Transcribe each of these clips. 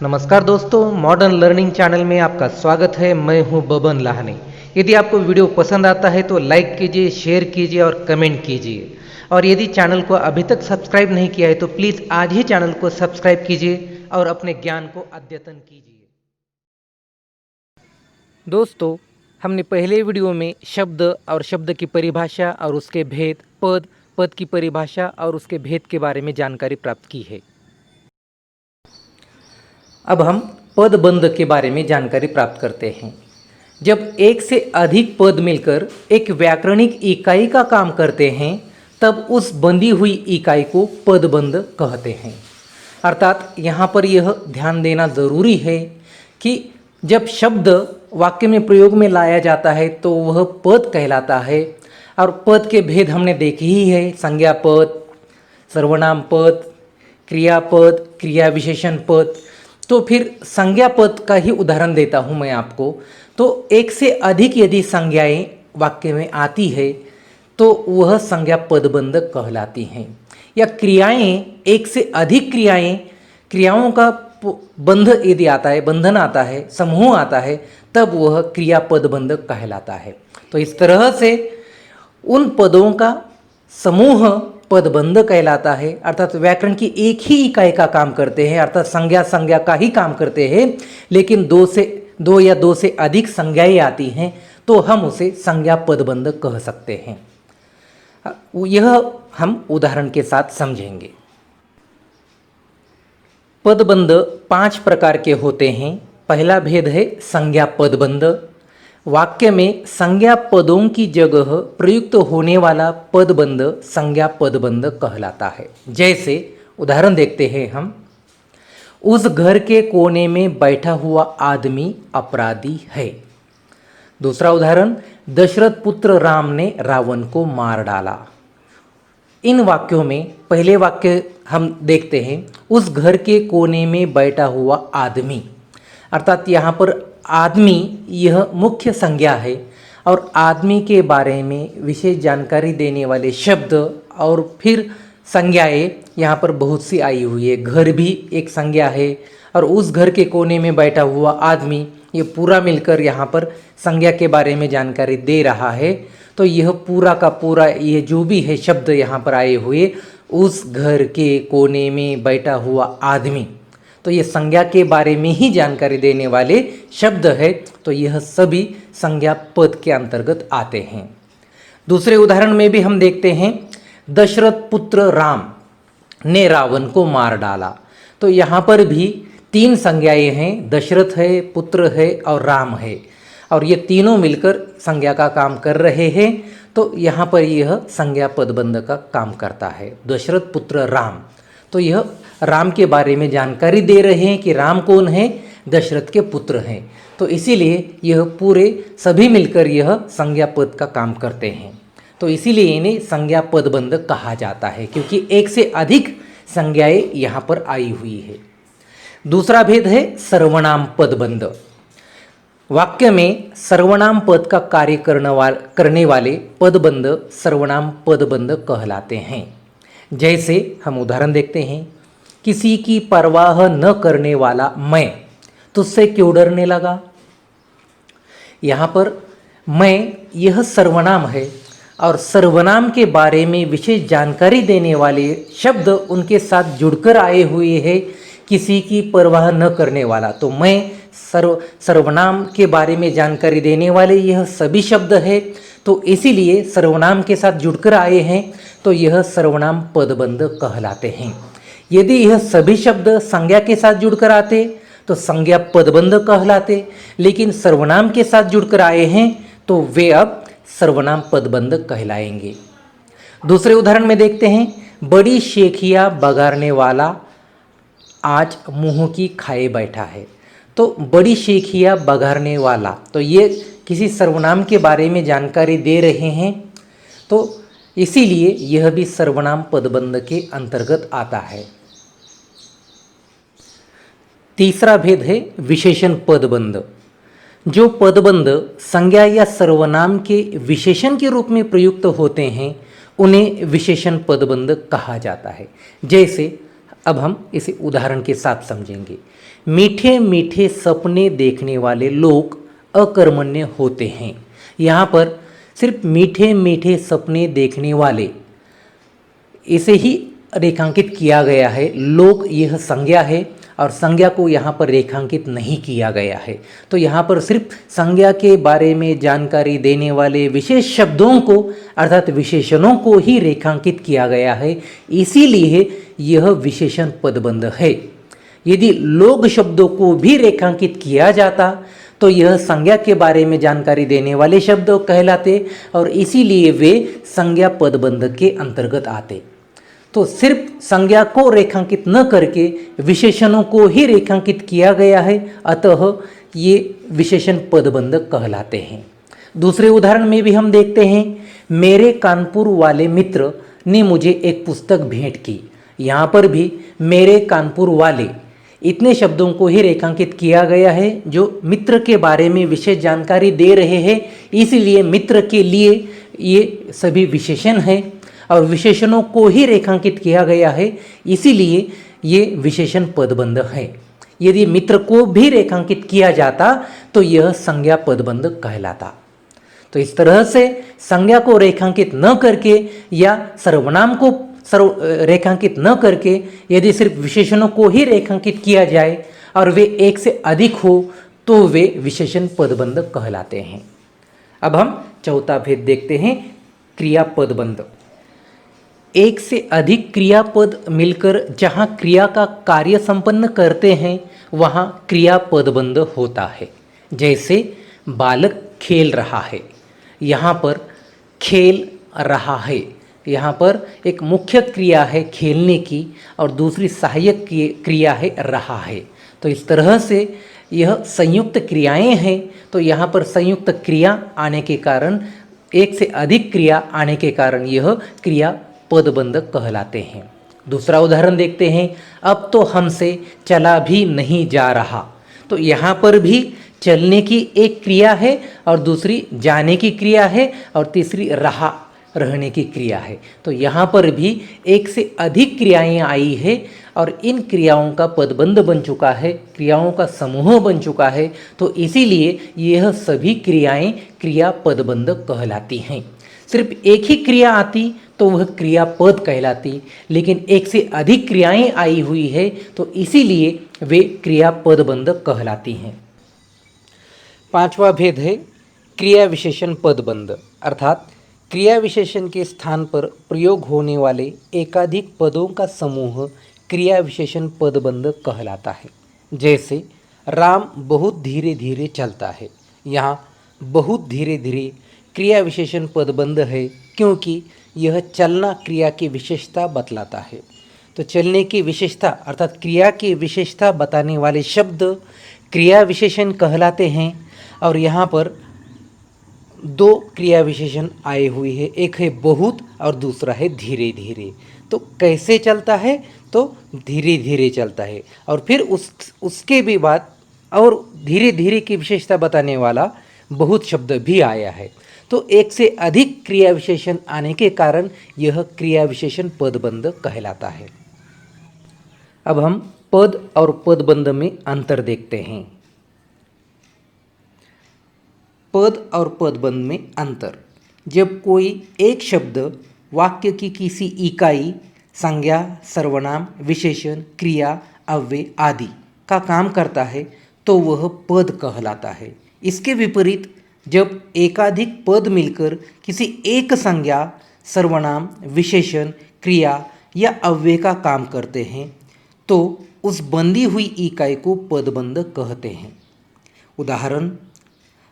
नमस्कार दोस्तों, modern learning channel में आपका स्वागत है। मैं हूं बबन लाहनी। यदि आपको वीडियो पसंद आता है तो लाइक कीजिए, शेयर कीजिए और कमेंट कीजिए। और यदि चैनल को अभी तक सब्सक्राइब नहीं किया है तो प्लीज़ आज ही चैनल को सब्सक्राइब कीजिए और अपने ज्ञान को अद्यतन कीजिए। दोस्तों, हमने पहले वीडियो में शब्द और शब्द की परिभाषा और उसके भेद, पद की परिभाषा और उसके भेद के बारे में जानकारी प्राप्त की है। अब हम पदबंध के बारे में जानकारी प्राप्त करते हैं। जब एक से अधिक पद मिलकर एक व्याकरणिक इकाई का काम करते हैं तब उस बंधी हुई इकाई को पदबंध कहते हैं। अर्थात यहाँ पर यह ध्यान देना ज़रूरी है कि जब शब्द वाक्य में प्रयोग में लाया जाता है तो वह पद कहलाता है। और पद के भेद हमने देखे ही है, संज्ञा पद, सर्वनाम पद, क्रियापद, क्रिया विशेषण पद। तो फिर संज्ञा पद का ही उदाहरण देता हूँ मैं आपको। तो एक से अधिक यदि संज्ञाएं वाक्य में आती है तो वह संज्ञा पदबंध कहलाती हैं। या क्रियाएं, एक से अधिक क्रियाओं का बंध यदि आता है, बंधन आता है, समूह आता है, तब वह क्रिया पदबंध कहलाता है। तो इस तरह से उन पदों का समूह पदबंध कहलाता है। अर्थात व्याकरण की एक ही इकाई का काम करते हैं, अर्थात संज्ञा का ही काम करते हैं, लेकिन दो या दो से अधिक संज्ञाएं आती हैं तो हम उसे संज्ञा पदबंध कह सकते हैं। यह हम उदाहरण के साथ समझेंगे। पदबंध 5 प्रकार के होते हैं। पहला भेद है संज्ञा पदबंध। वाक्य में संज्ञा पदों की जगह प्रयुक्त होने वाला पदबंध संज्ञा पदबंध कहलाता है। जैसे उदाहरण देखते हैं हम, उस घर के कोने में बैठा हुआ आदमी अपराधी है। दूसरा उदाहरण, दशरथ पुत्र राम ने रावण को मार डाला। इन वाक्यों में पहले वाक्य हम देखते हैं, उस घर के कोने में बैठा हुआ आदमी। अर्थात यहाँ पर आदमी यह मुख्य संज्ञा है और आदमी के बारे में विशेष जानकारी देने वाले शब्द और फिर संज्ञाएं यहाँ पर बहुत सी आई हुई है। घर भी एक संज्ञा है और उस घर के कोने में बैठा हुआ आदमी, ये पूरा मिलकर यहाँ पर संज्ञा के बारे में जानकारी दे रहा है। तो यह पूरा का पूरा ये जो भी है शब्द यहाँ पर आए हुए, उस घर के कोने में बैठा हुआ आदमी, तो ये संज्ञा के बारे में ही जानकारी देने वाले शब्द है। तो यह सभी संज्ञा पद के अंतर्गत आते हैं। दूसरे उदाहरण में भी हम देखते हैं, दशरथ पुत्र राम ने रावण को मार डाला। तो यहाँ पर भी 3 संज्ञाएं हैं, दशरथ है, पुत्र है और राम है, और ये तीनों मिलकर संज्ञा का काम कर रहे हैं। तो यहाँ पर यह संज्ञा पदबंध का काम करता है। दशरथ पुत्र राम, तो यह राम के बारे में जानकारी दे रहे हैं कि राम कौन है, दशरथ के पुत्र हैं। तो इसीलिए यह पूरे सभी मिलकर यह संज्ञा पद का काम करते हैं। तो इसीलिए इन्हें संज्ञा पदबंध कहा जाता है, क्योंकि एक से अधिक संज्ञाएं यहाँ पर आई हुई है। दूसरा भेद है सर्वनाम पदबंध। वाक्य में सर्वनाम पद का कार्य करने वाले पदबंध सर्वनाम पदबंध कहलाते हैं। जैसे हम उदाहरण देखते हैं, किसी की परवाह न करने वाला मैं तुझसे क्यों डरने लगा। यहाँ पर मैं यह सर्वनाम है और सर्वनाम के बारे में विशेष जानकारी देने वाले शब्द उनके साथ जुड़कर आए हुए हैं। किसी की परवाह न करने वाला, तो मैं सर्वनाम के बारे में जानकारी देने वाले यह सभी शब्द है, तो इसीलिए सर्वनाम के साथ जुड़कर आए हैं, तो यह सर्वनाम पदबंध कहलाते हैं। यदि यह सभी शब्द संज्ञा के साथ जुड़कर आते तो संज्ञा पदबंध कहलाते, लेकिन सर्वनाम के साथ जुड़कर आए हैं तो वे अब सर्वनाम पदबंध कहलाएंगे। दूसरे उदाहरण में देखते हैं, बड़ी शेखिया बगारने वाला आज मुंह की खाए बैठा है। तो बड़ी शेखिया बगारने वाला, तो ये किसी सर्वनाम के बारे में जानकारी दे रहे हैं, तो इसीलिए यह भी सर्वनाम पदबंध के अंतर्गत आता है। तीसरा भेद है विशेषण पदबंध। जो पदबंध संज्ञा या सर्वनाम के विशेषण के रूप में प्रयुक्त होते हैं उन्हें विशेषण पदबंध कहा जाता है। जैसे अब हम इसे उदाहरण के साथ समझेंगे। मीठे मीठे सपने देखने वाले लोग अकर्मण्य होते हैं। यहाँ पर सिर्फ मीठे मीठे सपने देखने वाले इसे ही रेखांकित किया गया है। लोग यह संज्ञा है और संज्ञा को यहाँ पर रेखांकित नहीं किया गया है। तो यहाँ पर सिर्फ संज्ञा के बारे में जानकारी देने वाले विशेष शब्दों को अर्थात विशेषणों को ही रेखांकित किया गया है, इसीलिए यह विशेषण पदबंध है। यदि लोग शब्दों को भी रेखांकित किया जाता तो यह संज्ञा के बारे में जानकारी देने वाले शब्द कहलाते और इसीलिए वे संज्ञा पदबंध के अंतर्गत आते। तो सिर्फ संज्ञा को रेखांकित न करके विशेषणों को ही रेखांकित किया गया है, अतः ये विशेषण पदबंध कहलाते हैं। दूसरे उदाहरण में भी हम देखते हैं, मेरे कानपुर वाले मित्र ने मुझे एक पुस्तक भेंट की। यहाँ पर भी मेरे कानपुर वाले इतने शब्दों को ही रेखांकित किया गया है जो मित्र के बारे में विशेष जानकारी दे रहे हैं, इसलिए मित्र के लिए ये सभी विशेषण हैं और विशेषणों को ही रेखांकित किया गया है, इसीलिए ये विशेषण पदबंध है। यदि मित्र को भी रेखांकित किया जाता तो यह संज्ञा पदबंध कहलाता। तो इस तरह से संज्ञा को रेखांकित न करके या सर्वनाम को रेखांकित न करके यदि सिर्फ विशेषणों को ही रेखांकित किया जाए और वे एक से अधिक हो तो वे विशेषण पदबंध कहलाते हैं। अब हम चौथा भेद देखते हैं, क्रियापदबंध। एक से अधिक क्रियापद मिलकर जहाँ क्रिया का कार्य संपन्न करते हैं वहाँ क्रियापदबंध होता है। जैसे बालक खेल रहा है, यहाँ पर खेल रहा है, यहाँ पर एक मुख्य क्रिया है खेलने की और दूसरी सहायक क्रिया है रहा है। तो इस तरह से यह संयुक्त क्रियाएं हैं। तो यहाँ पर संयुक्त क्रिया आने के कारण, एक से अधिक क्रिया आने के कारण यह क्रिया पदबंध कहलाते हैं। दूसरा उदाहरण देखते हैं, अब तो हमसे चला भी नहीं जा रहा। तो यहाँ पर भी चलने की एक क्रिया है और दूसरी जाने की क्रिया है और तीसरी रहने की क्रिया है। तो यहाँ पर भी एक से अधिक क्रियाएं आई है और इन क्रियाओं का पदबंध बन चुका है, क्रियाओं का समूह बन चुका है। तो इसीलिए यह सभी क्रियाएं क्रिया पदबंध कहलाती हैं। सिर्फ एक ही क्रिया आती तो वह क्रियापद कहलाती, लेकिन एक से अधिक क्रियाएं आई हुई है तो इसीलिए वे क्रियापदबंध कहलाती हैं। पांचवा भेद है क्रिया विशेषण पदबंध, अर्थात क्रिया विशेषण के स्थान पर प्रयोग होने वाले एकाधिक पदों का समूह क्रिया विशेषण पदबंध कहलाता है। जैसे राम बहुत धीरे धीरे चलता है, यहाँ बहुत धीरे धीरे क्रिया विशेषण पदबंध है क्योंकि यह चलना क्रिया की विशेषता बतलाता है। तो चलने की विशेषता अर्थात क्रिया की विशेषता बताने वाले शब्द क्रिया विशेषण कहलाते हैं। और यहाँ पर दो क्रिया विशेषण आए हुए हैं, एक है बहुत और दूसरा है धीरे धीरे। तो कैसे चलता है, तो धीरे धीरे चलता है। और फिर उसके भी बाद और धीरे धीरे की विशेषता बताने वाला बहुत शब्द भी आया है। तो एक से अधिक क्रिया विशेषण आने के कारण यह क्रिया विशेषण पदबंध कहलाता है। अब हम पद और पदबंध में अंतर देखते हैं। पद और पदबंध में अंतर, जब कोई एक शब्द वाक्य की किसी इकाई, संज्ञा, सर्वनाम, विशेषण, क्रिया, अव्यय आदि का काम करता है तो वह पद कहलाता है। इसके विपरीत जब एकाधिक पद मिलकर किसी एक संज्ञा, सर्वनाम, विशेषण, क्रिया या अव्यय का काम करते हैं तो उस बंधी हुई इकाई को पदबंध कहते हैं। उदाहरण,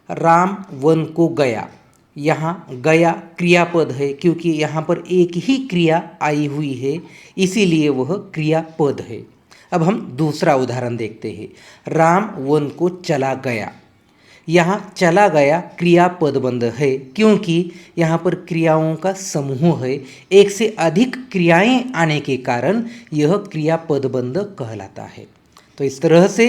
राम वन को गया। यहाँ गया क्रियापद है क्योंकि यहाँ पर एक ही क्रिया आई हुई है, इसीलिए वह क्रियापद है। अब हम दूसरा उदाहरण देखते हैं, राम वन को चला गया। यहाँ चला गया क्रियापदबंध है क्योंकि यहाँ पर क्रियाओं का समूह है, एक से अधिक क्रियाएं आने के कारण यह क्रियापदबंध कहलाता है। तो इस तरह से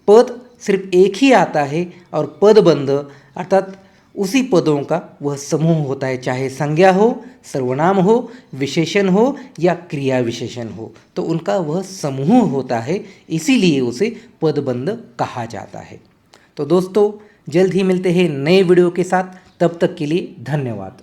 पद सिर्फ एक ही आता है और पदबंध अर्थात उसी पदों का वह समूह होता है, चाहे संज्ञा हो, सर्वनाम हो, विशेषण हो या क्रिया विशेषण हो, तो उनका वह समूह होता है, इसीलिए उसे पदबंध कहा जाता है। तो दोस्तों जल्द ही मिलते हैं नए वीडियो के साथ, तब तक के लिए धन्यवाद।